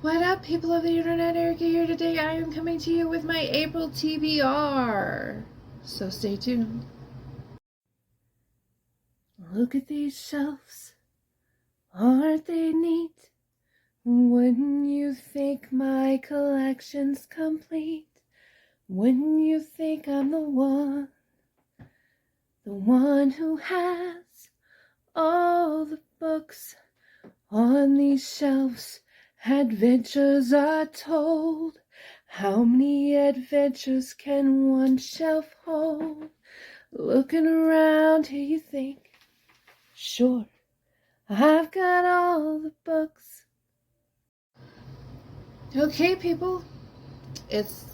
What up, people of the internet? Erica here today. I am coming to you with my April TBR. So stay tuned. Look at these shelves. Aren't they neat? Wouldn't you think my collection's complete? Wouldn't you think I'm the one who has all the books on these shelves? Adventures are told. How many adventures can one shelf hold? Looking around here you think, sure, I've got all the books. Okay, people, it's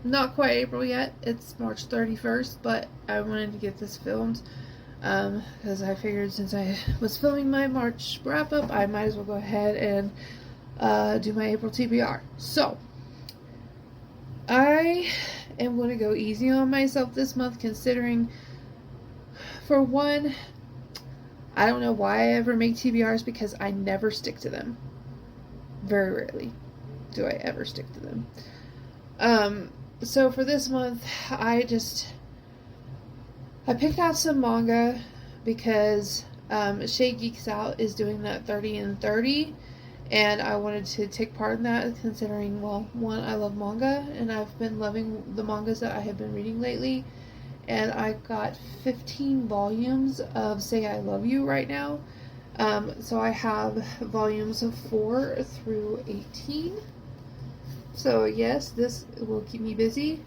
not quite April yet. It's March 31st, but I wanted to get this filmed because I figured since I was filming my March wrap-up, I might as well go ahead and do my April TBR. So, I am going to go easy on myself this month, considering, for one, I don't know why I ever make TBRs, because I never stick to them. Very rarely do I ever stick to them. So for this month, I picked out some manga because Shay Geeks Out is doing that 30 and 30. And I wanted to take part in that, considering, well, one, I love manga, and I've been loving the mangas that I have been reading lately. And I got 15 volumes of Say I Love You right now. So I have volumes of 4 through 18. So yes, this will keep me busy.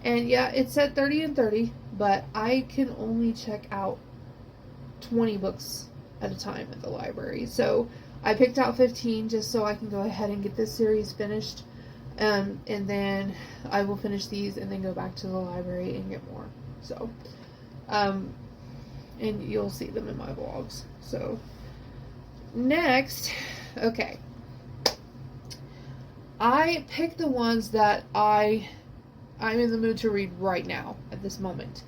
And yeah, it said 30 and 30, but I can only check out 20 books at a time at the library. So I picked out 15 just so I can go ahead and get this series finished, and then I will finish these and then go back to the library and get more. So, and you'll see them in my vlogs. So, next, okay, I picked the ones that I'm in the mood to read right now at this moment.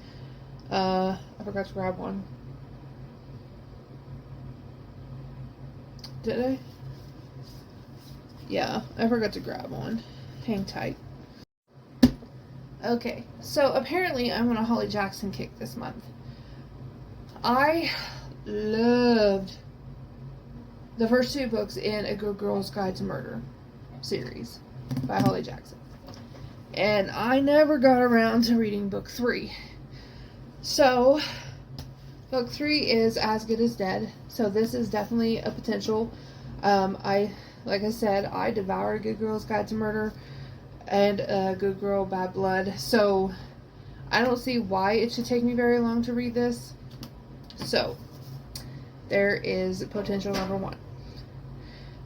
I forgot to grab one. Did I? Yeah, I forgot to grab one. Hang tight. Okay, so apparently I'm on a Holly Jackson kick this month. I loved the first 2 books in A Good Girl's Guide to Murder series by Holly Jackson. And I never got around to reading book 3. So, book 3 is As Good as Dead. So this is definitely a potential. Like I said, I devoured Good Girl's Guide to Murder and Good Girl Bad Blood. So I don't see why it should take me very long to read this. So there is potential number 1.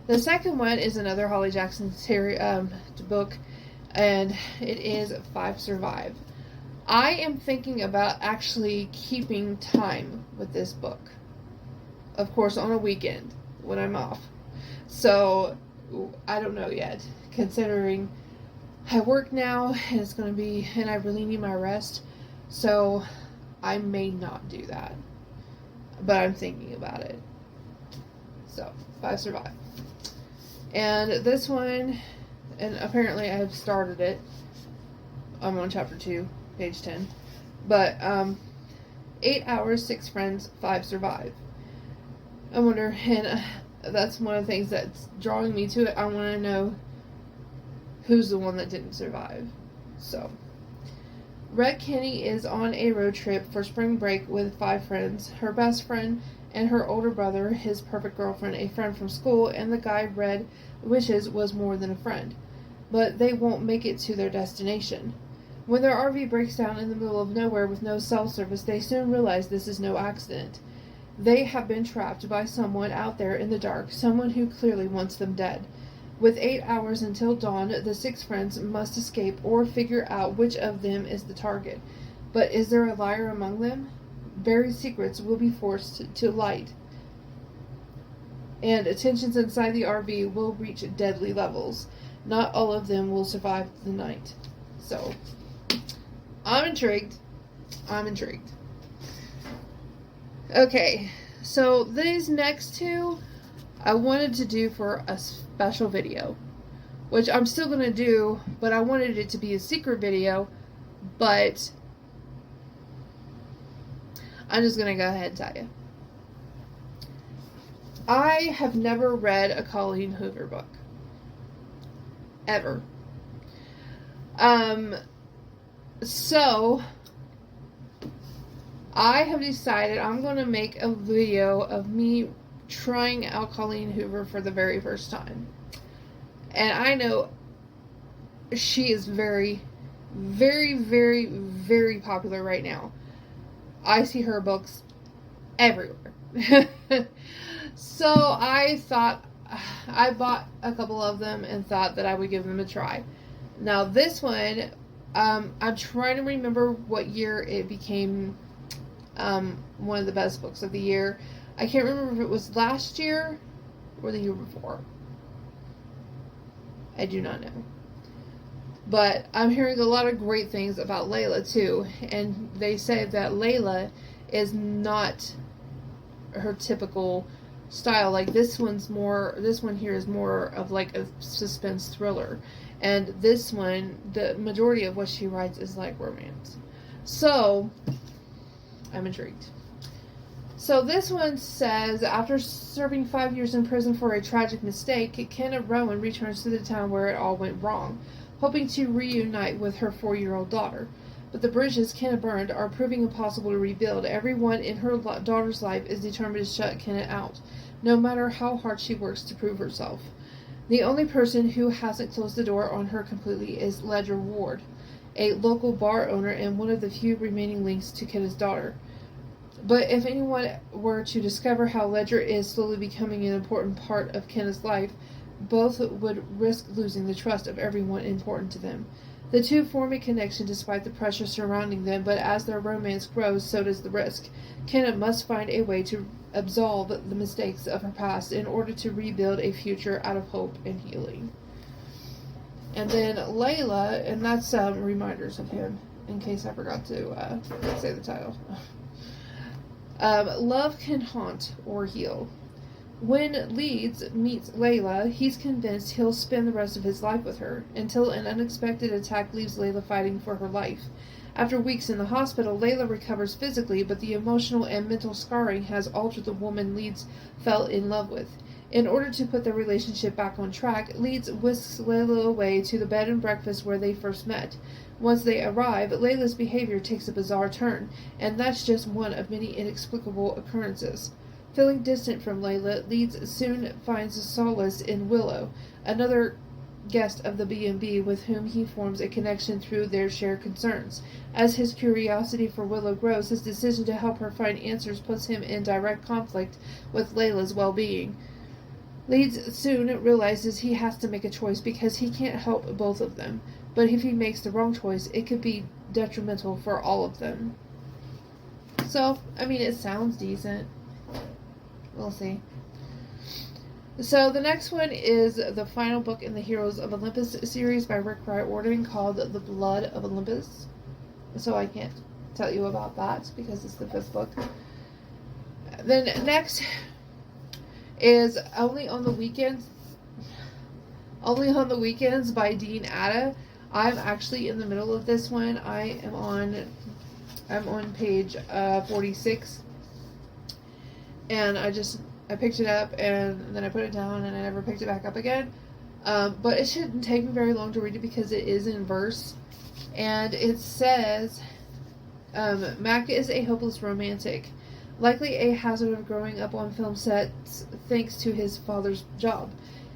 The second one is another Holly Jackson series, book, and it is 5 Survive. I am thinking about actually keeping time with this book. Of course, on a weekend when I'm off. So, I don't know yet. Considering I work now and it's going to be, and I really need my rest. So, I may not do that. But I'm thinking about it. So, 5 Survive. And this one, and apparently I have started it. I'm on chapter 2. Page 10. But 8 hours, 6 friends, 5 survive. I wonder, and that's one of the things that's drawing me to it. I want to know who's the one that didn't survive. So, Red Kenny is on a road trip for spring break with 5 friends. Her best friend and her older brother, his perfect girlfriend, a friend from school, and the guy Red wishes was more than a friend. But they won't make it to their destination. When their RV breaks down in the middle of nowhere with no cell service, they soon realize this is no accident. They have been trapped by someone out there in the dark, someone who clearly wants them dead. With 8 hours until dawn, the 6 friends must escape or figure out which of them is the target. But is there a liar among them? Buried secrets will be forced to light, and tensions inside the RV will reach deadly levels. Not all of them will survive the night. So, I'm intrigued. Okay, so these next 2 I wanted to do for a special video. which I'm still going to do, but I wanted it to be a secret video, but I'm just going to go ahead and tell you. I have never read a Colleen Hoover book. Ever. So I have decided I'm going to make a video of me trying out Colleen Hoover for the very first time. And I know she is very, very, very, very popular right now. I see her books everywhere. So I thought, I bought a couple of them and thought that I would give them a try. Now this one, I'm trying to remember what year it became one of the best books of the year. I can't remember if it was last year or the year before. I do not know. But I'm hearing a lot of great things about Layla too. And they say that Layla is not her typical style. Like this one here is more of like a suspense thriller. And this one, the majority of what she writes is like romance. So, I'm intrigued. So this one says, after serving 5 years in prison for a tragic mistake, Kenneth Rowan returns to the town where it all went wrong, hoping to reunite with her 4-year-old daughter. But the bridges Kenneth burned are proving impossible to rebuild. Everyone in her daughter's life is determined to shut Kenneth out, no matter how hard she works to prove herself. The only person who hasn't closed the door on her completely is Ledger Ward, a local bar owner and one of the few remaining links to Kenneth's daughter. But if anyone were to discover how Ledger is slowly becoming an important part of Kenneth's life, both would risk losing the trust of everyone important to them. The two form a connection despite the pressure surrounding them, but as their romance grows, so does the risk. Kenneth must find a way to absolve the mistakes of her past in order to rebuild a future out of hope and healing. And then Layla, and that's reminders of him, in case I forgot to say the title. Love can haunt or heal. When Leeds meets Layla, he's convinced he'll spend the rest of his life with her, until an unexpected attack leaves Layla fighting for her life. After weeks in the hospital, Layla recovers physically, but the emotional and mental scarring has altered the woman Leeds fell in love with. In order to put their relationship back on track, Leeds whisks Layla away to the bed and breakfast where they first met. Once they arrive, Layla's behavior takes a bizarre turn, and that's just one of many inexplicable occurrences. Feeling distant from Layla, Leeds soon finds solace in Willow, another guest of the B&B with whom he forms a connection through their shared concerns. As his curiosity for Willow grows, his decision to help her find answers puts him in direct conflict with Layla's well-being. Leeds soon realizes he has to make a choice because he can't help both of them, but if he makes the wrong choice, it could be detrimental for all of them. So, I mean, it sounds decent. We'll see. So the next one is the final book in the Heroes of Olympus series by Rick Riordan called The Blood of Olympus. So I can't tell you about that because it's the 5th book. Then next is Only on the Weekends by Dean Atta. I'm actually in the middle of this one. I'm on page 46. And I picked it up and then I put it down and I never picked it back up again. But it shouldn't take me very long to read it because it is in verse. And it says, Mac is a hopeless romantic, likely a hazard of growing up on film sets thanks to his father's job.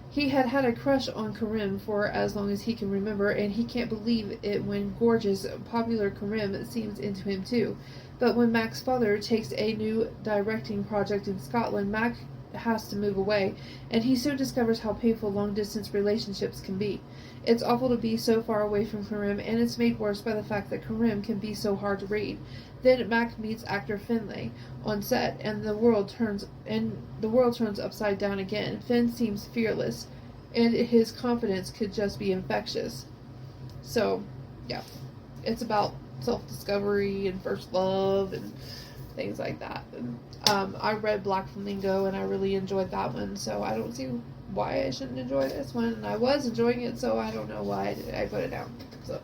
He had had a crush on Karim for as long as he can remember, and he can't believe it when gorgeous, popular Karim seems into him too. But when Mac's father takes a new directing project in Scotland, Mac has to move away, and he soon discovers how painful long-distance relationships can be. It's awful to be so far away from Karim, and it's made worse by the fact that Karim can be so hard to read. Then Mac meets actor Finlay on set, and the world turns upside down again. Finn seems fearless, and his confidence could just be infectious. So, yeah, it's about self-discovery and first love and things like that. And, I read Black Flamingo and I really enjoyed that one, so I don't see why I shouldn't enjoy this one. And I was enjoying it, so I don't know why I put it down. So,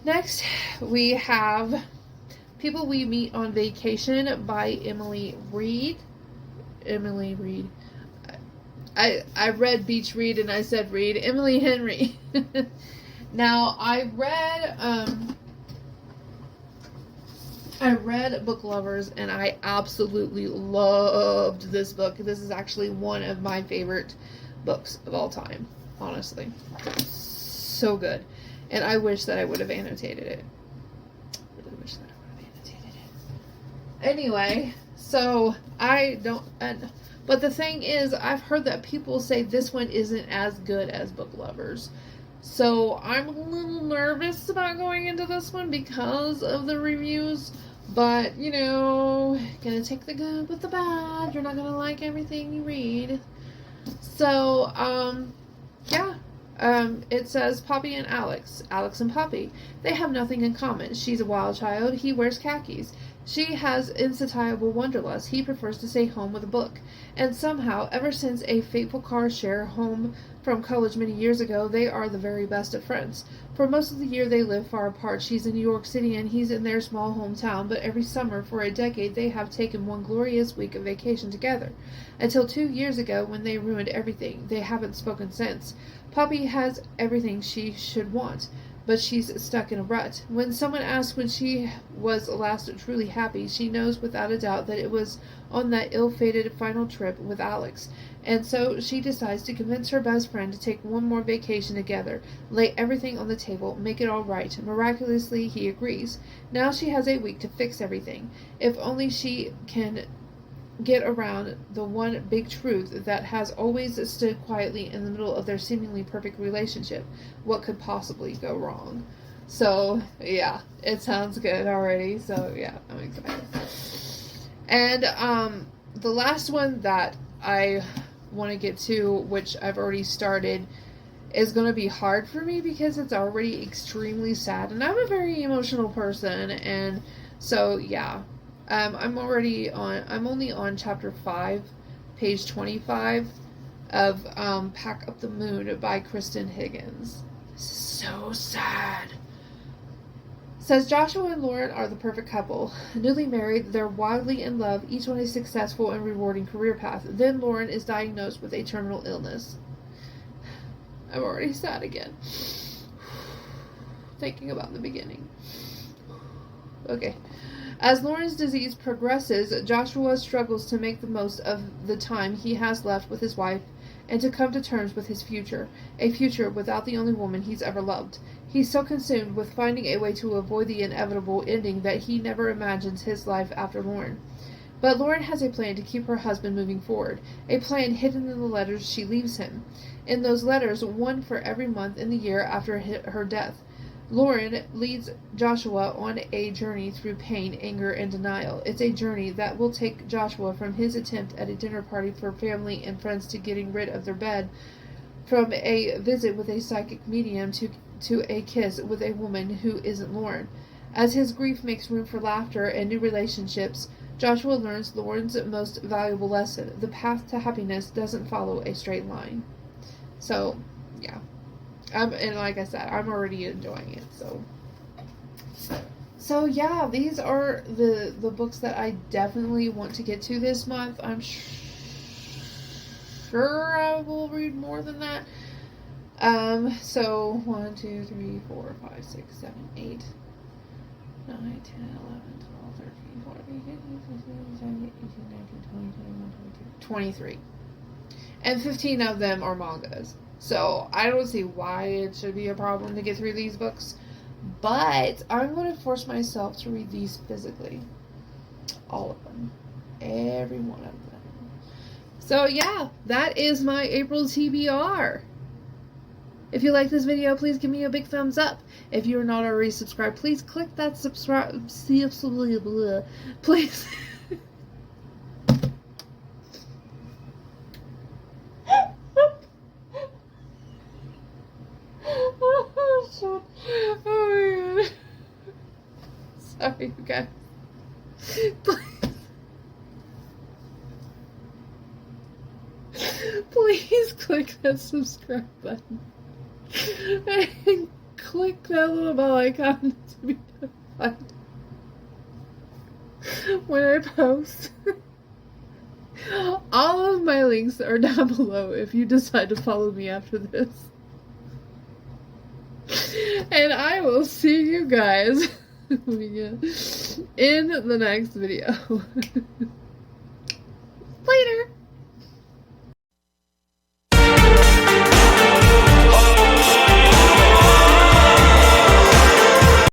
next, we have People We Meet on Vacation by Emily Read. Emily Read. I read Beach Read and I said Read. Emily Henry. Now, I read Book Lovers and I absolutely loved this book. This is actually one of my favorite books of all time, honestly. So good. And I wish that I would have annotated it. Really wish that I would have annotated it. Anyway, so but the thing is, I've heard that people say this one isn't as good as Book Lovers. So I'm a little nervous about going into this one because of the reviews. But, you know, gonna take the good with the bad. You're not gonna like everything you read. So, yeah. It says Poppy and Alex. Alex and Poppy. They have nothing in common. She's a wild child. He wears khakis. She has insatiable wanderlust. He prefers to stay home with a book. And somehow, ever since a fateful car share home from college many years ago, they are the very best of friends. For most of the year, they live far apart. She's in New York City and he's in their small hometown, but every summer for a decade, they have taken one glorious week of vacation together. Until 2 years ago, when they ruined everything. They haven't spoken since. Poppy has everything she should want, but she's stuck in a rut. When someone asks when she was last truly happy, she knows without a doubt that it was on that ill-fated final trip with Alex. And so she decides to convince her best friend to take one more vacation together, lay everything on the table, make it all right. Miraculously, he agrees. Now she has a week to fix everything. If only she can get around the one big truth that has always stood quietly in the middle of their seemingly perfect relationship. What could possibly go wrong? So, yeah, it sounds good already. So, yeah, I'm excited. And the last one that I want to get to, which I've already started, is going to be hard for me because it's already extremely sad. And I'm a very emotional person. And so, yeah. I'm only on chapter 5, page 25 of Pack Up the Moon by Kristen Higgins. So sad. Says Joshua and Lauren are the perfect couple. Newly married, they're wildly in love, each on a successful and rewarding career path. Then Lauren is diagnosed with a terminal illness. I'm already sad again. Thinking about the beginning. Okay. As Lauren's disease progresses, Joshua struggles to make the most of the time he has left with his wife and to come to terms with his future, a future without the only woman he's ever loved. He's so consumed with finding a way to avoid the inevitable ending that he never imagines his life after Lauren. But Lauren has a plan to keep her husband moving forward, a plan hidden in the letters she leaves him. In those letters, one for every month in the year after her death, Lauren leads Joshua on a journey through pain, anger, and denial. It's a journey that will take Joshua from his attempt at a dinner party for family and friends to getting rid of their bed, from a visit with a psychic medium to a kiss with a woman who isn't Lauren. As his grief makes room for laughter and new relationships, Joshua learns Lauren's most valuable lesson. The path to happiness doesn't follow a straight line. So, yeah. And like I said, I'm already enjoying it, so yeah, these are the books that I definitely want to get to this month. I'm sure I will read more than that. So 1, 2, 3, 4, 5, 6, 7, 8, 9, 10, 11, 12, 13, 14, 15, 16, 17, 18, 19, 20, 21, 22, 23. And 15 of them are mangas. So, I don't see why it should be a problem to get through these books. But, I'm going to force myself to read these physically. All of them. Every one of them. So, yeah. That is my April TBR. If you like this video, please give me a big thumbs up. If you are not already subscribed, please click that subscribe. Please. Oh my god. Sorry, you guys. Please. Please click that subscribe button. And click that little bell icon to be notified when I post. All of my links are down below if you decide to follow me after this. And I will see you guys in the next video.